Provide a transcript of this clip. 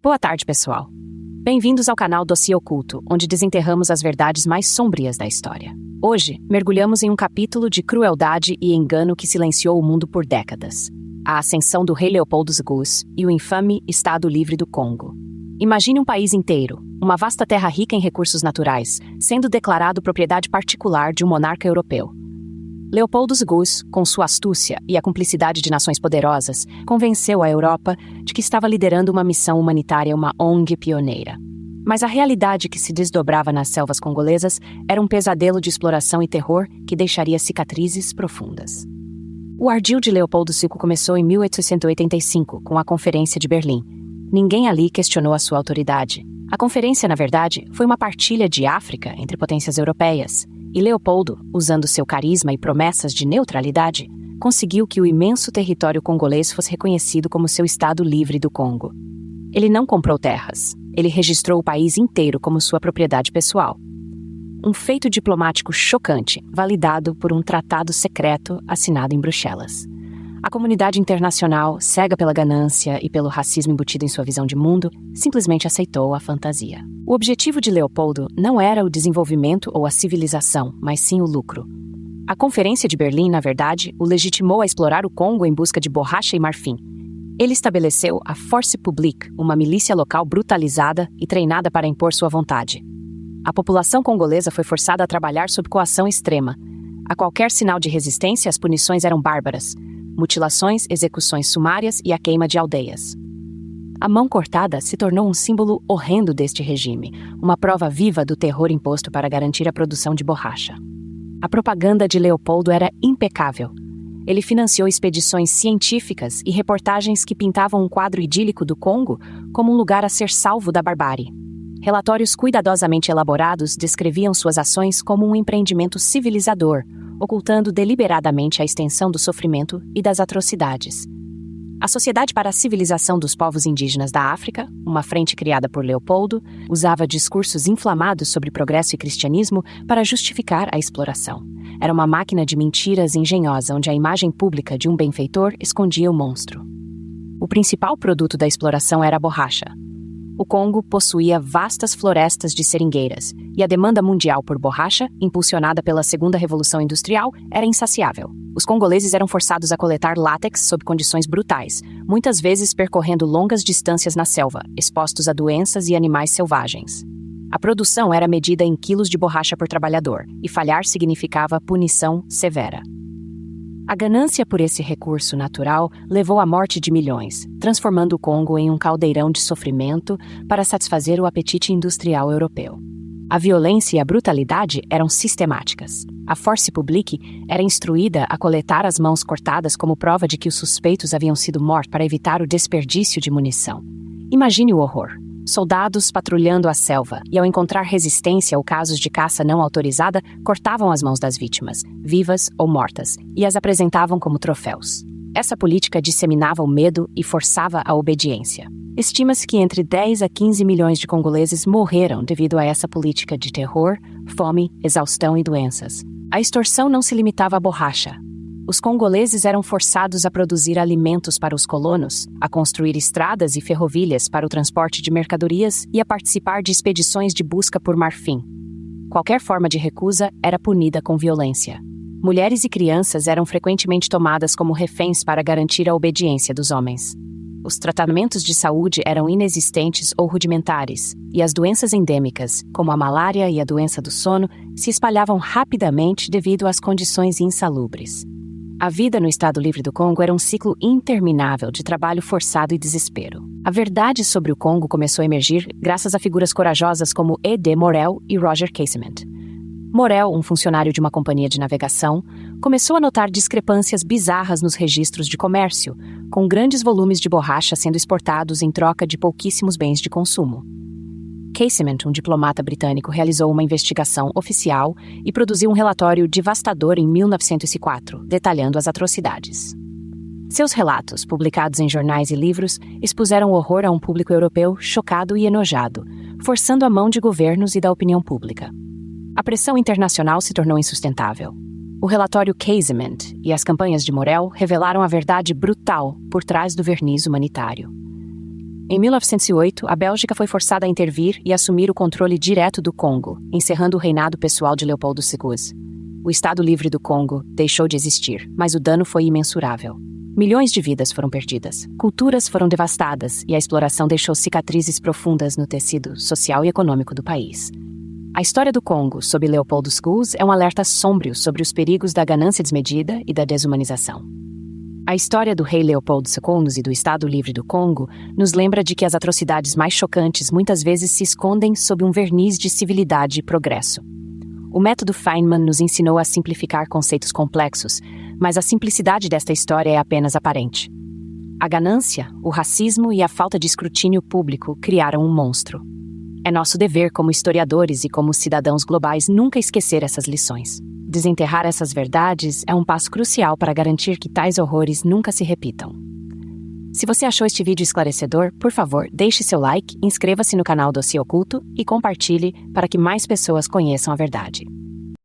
Boa tarde, pessoal. Bem-vindos ao canal Dossiê Oculto, onde desenterramos as verdades mais sombrias da história. Hoje, mergulhamos em um capítulo de crueldade e engano que silenciou o mundo por décadas. A ascensão do rei Leopoldo II e o infame Estado Livre do Congo. Imagine um país inteiro, uma vasta terra rica em recursos naturais, sendo declarado propriedade particular de um monarca europeu. Leopoldo II, com sua astúcia e a cumplicidade de nações poderosas, convenceu a Europa de que estava liderando uma missão humanitária, uma ONG pioneira. Mas a realidade que se desdobrava nas selvas congolesas era um pesadelo de exploração e terror que deixaria cicatrizes profundas. O ardil de Leopoldo II começou em 1885, com a Conferência de Berlim. Ninguém ali questionou a sua autoridade. A conferência, na verdade, foi uma partilha de África entre potências europeias. E Leopoldo, usando seu carisma e promessas de neutralidade, conseguiu que o imenso território congolês fosse reconhecido como seu Estado Livre do Congo. Ele não comprou terras, ele registrou o país inteiro como sua propriedade pessoal. Um feito diplomático chocante, validado por um tratado secreto assinado em Bruxelas. A comunidade internacional, cega pela ganância e pelo racismo embutido em sua visão de mundo, simplesmente aceitou a fantasia. O objetivo de Leopoldo não era o desenvolvimento ou a civilização, mas sim o lucro. A Conferência de Berlim, na verdade, o legitimou a explorar o Congo em busca de borracha e marfim. Ele estabeleceu a Force Publique, uma milícia local brutalizada e treinada para impor sua vontade. A população congolesa foi forçada a trabalhar sob coação extrema. A qualquer sinal de resistência, as punições eram bárbaras. Mutilações, execuções sumárias e a queima de aldeias. A mão cortada se tornou um símbolo horrendo deste regime, uma prova viva do terror imposto para garantir a produção de borracha. A propaganda de Leopoldo era impecável. Ele financiou expedições científicas e reportagens que pintavam um quadro idílico do Congo como um lugar a ser salvo da barbárie. Relatórios cuidadosamente elaborados descreviam suas ações como um empreendimento civilizador, ocultando deliberadamente a extensão do sofrimento e das atrocidades. A Sociedade para a Civilização dos Povos Indígenas da África, uma frente criada por Leopoldo, usava discursos inflamados sobre progresso e cristianismo para justificar a exploração. Era uma máquina de mentiras engenhosa onde a imagem pública de um benfeitor escondia o monstro. O principal produto da exploração era a borracha. O Congo possuía vastas florestas de seringueiras, e a demanda mundial por borracha, impulsionada pela Segunda Revolução Industrial, era insaciável. Os congoleses eram forçados a coletar látex sob condições brutais, muitas vezes percorrendo longas distâncias na selva, expostos a doenças e animais selvagens. A produção era medida em quilos de borracha por trabalhador, e falhar significava punição severa. A ganância por esse recurso natural levou à morte de milhões, transformando o Congo em um caldeirão de sofrimento para satisfazer o apetite industrial europeu. A violência e a brutalidade eram sistemáticas. A Force Publique era instruída a coletar as mãos cortadas como prova de que os suspeitos haviam sido mortos para evitar o desperdício de munição. Imagine o horror. Soldados patrulhando a selva e, ao encontrar resistência ou casos de caça não autorizada, cortavam as mãos das vítimas, vivas ou mortas, e as apresentavam como troféus. Essa política disseminava o medo e forçava a obediência. Estima-se que entre 10 a 15 milhões de congoleses morreram devido a essa política de terror, fome, exaustão e doenças. A extorsão não se limitava à borracha. Os congoleses eram forçados a produzir alimentos para os colonos, a construir estradas e ferrovias para o transporte de mercadorias e a participar de expedições de busca por marfim. Qualquer forma de recusa era punida com violência. Mulheres e crianças eram frequentemente tomadas como reféns para garantir a obediência dos homens. Os tratamentos de saúde eram inexistentes ou rudimentares, e as doenças endêmicas, como a malária e a doença do sono, se espalhavam rapidamente devido às condições insalubres. A vida no Estado Livre do Congo era um ciclo interminável de trabalho forçado e desespero. A verdade sobre o Congo começou a emergir graças a figuras corajosas como E.D. Morel e Roger Casement. Morel, um funcionário de uma companhia de navegação, começou a notar discrepâncias bizarras nos registros de comércio, com grandes volumes de borracha sendo exportados em troca de pouquíssimos bens de consumo. Casement, um diplomata britânico, realizou uma investigação oficial e produziu um relatório devastador em 1904, detalhando as atrocidades. Seus relatos, publicados em jornais e livros, expuseram o horror a um público europeu chocado e enojado, forçando a mão de governos e da opinião pública. A pressão internacional se tornou insustentável. O relatório Casement e as campanhas de Morel revelaram a verdade brutal por trás do verniz humanitário. Em 1908, a Bélgica foi forçada a intervir e assumir o controle direto do Congo, encerrando o reinado pessoal de Leopoldo II. O Estado Livre do Congo deixou de existir, mas o dano foi imensurável. Milhões de vidas foram perdidas, culturas foram devastadas e a exploração deixou cicatrizes profundas no tecido social e econômico do país. A história do Congo, sob Leopoldo II, é um alerta sombrio sobre os perigos da ganância desmedida e da desumanização. A história do rei Leopoldo II e do Estado Livre do Congo nos lembra de que as atrocidades mais chocantes muitas vezes se escondem sob um verniz de civilidade e progresso. O método Feynman nos ensinou a simplificar conceitos complexos, mas a simplicidade desta história é apenas aparente. A ganância, o racismo e a falta de escrutínio público criaram um monstro. É nosso dever como historiadores e como cidadãos globais nunca esquecer essas lições. Desenterrar essas verdades é um passo crucial para garantir que tais horrores nunca se repitam. Se você achou este vídeo esclarecedor, por favor, deixe seu like, inscreva-se no canal Dossiê Oculto e compartilhe para que mais pessoas conheçam a verdade.